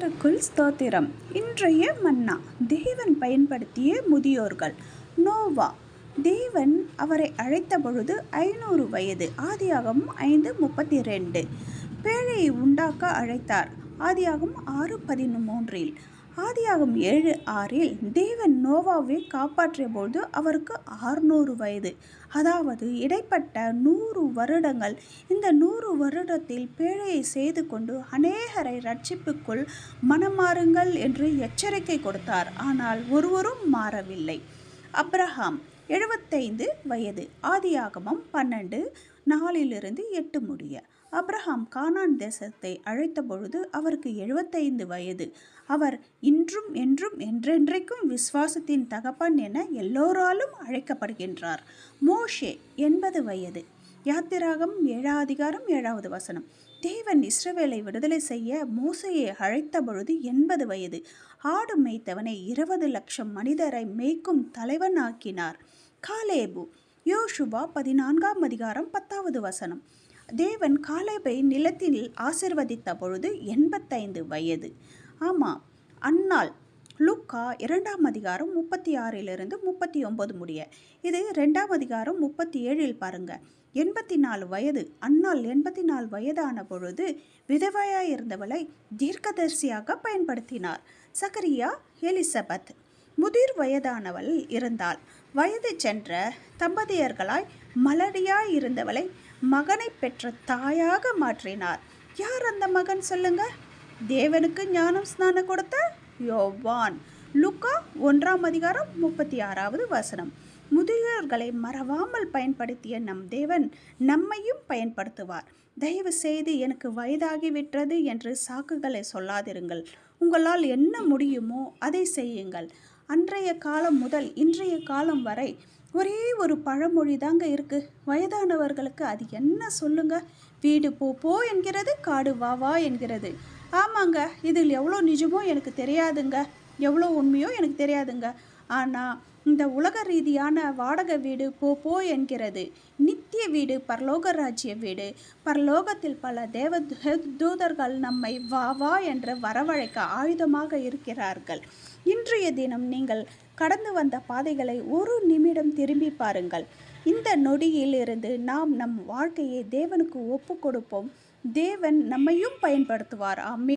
கர்த்தருக்குள் ஸ்தோத்திரம். இன்றைய மன்னா. தேவன் பயன்படுத்திய முதியோர்கள். நோவா. தேவன் அவரை அழைத்த பொழுது 500 வயது. ஆதியாகமம் 5:32. பேழையை உண்டாக்க அழைத்தார். ஆதியாகமம் 6:13. ஆதியாகமம் 7:6 தேவன் நோவாவை காப்பாற்றிய போது அவருக்கு 600 வயது. அதாவது இடைப்பட்ட 100 வருடங்கள். இந்த 100 வருடத்தில் பேழையை செய்து கொண்டு அநேகரை ரட்சிப்புக்குள் மனமாறுங்கள் என்று எச்சரிக்கை கொடுத்தார். ஆனால் ஒருவரும் மாறவில்லை. அப்ரஹாம் 75 வயது. ஆதியாகமம் 12:4-8 முடிய. அப்ரஹாம் கானான் தேசத்தை அழைத்த பொழுது அவருக்கு 75 வயது. அவர் இன்றும் என்றும் என்றென்றைக்கும் விசுவாசத்தின் தகப்பன் என எல்லோராலும் அழைக்கப்படுகின்றார். மோஷே 80 வயது. யாத்திராகமம் 7:7 தேவன் இஸ்ரவேலை விடுதலை செய்ய மோசேயை அழைத்த பொழுது 80 வயது. ஆடு மேய்த்தவனை 20 லட்சம் மனிதரை மேய்க்கும் தலைவன் ஆக்கினார். காலேபு. யோசுவா 14:10 தேவன் காலேபை நிலத்தில் ஆசீர்வதித்த பொழுது 85 வயது. ஆமாம். அன்னாள். லூக்கா 2:36-39 முடிய. இது 2:37 பாருங்க. 84 வயது. அன்னாள் 84 வயதான பொழுது விதவையாயிருந்தவளை தீர்க்கதரிசியாக பயன்படுத்தினார். சகரியா. எலிசபெத். முதிர் வயதானவள் இருந்தாள். வயது சென்ற தம்பதியர்களாய் மலடியாய் இருந்தவளை மகனை பெற்ற தாயாக மாற்றினார். யார் அந்த மகன் சொல்லுங்க? தேவனுக்கு ஞானம் ஸ்நானம் கொடுத்த யோவான். லூக்கா 1:36 முதியோர்களை மறவாமல் பயன்படுத்திய நம் தேவன் நம்மையும் பயன்படுத்துவார். தயவு செய்து எனக்கு வயதாகிவிட்டது என்று சாக்குகளை சொல்லாதிருங்கள். உங்களால் என்ன முடியுமோ அதை செய்யுங்கள். அன்றைய காலம் முதல் இன்றைய காலம் வரை ஒரே ஒரு பழமொழி தாங்க இருக்குது. வயதானவர்களுக்கு அது என்ன சொல்லுங்க? வீடு போ போ என்கிறது, காடு வா வா என்கிறது. ஆமாங்க, இதில் எவ்வளோ நிஜமோ எனக்கு தெரியாதுங்க, எவ்வளோ உண்மையோ எனக்கு தெரியாதுங்க. ஆனால் இந்த உலக ரீதியான வாடகை வீடு போ போ என்கிறது. நித்திய வீடு பரலோக ராஜ்ய வீடு. பரலோகத்தில் பல தேவ தூதர்கள் நம்மை வா வா என்று வரவழைக்க ஆயுதமாக இருக்கிறார்கள். இன்றைய தினம் நீங்கள் கடந்து வந்த பாதைகளை ஒரு நிமிடம் திரும்பி பாருங்கள். இந்த நொடியில் இருந்து நாம் நம் வாழ்க்கையை தேவனுக்கு ஒப்பு கொடுப்போம். தேவன் நம்மையும் பயன்படுத்துவார். ஆமென்.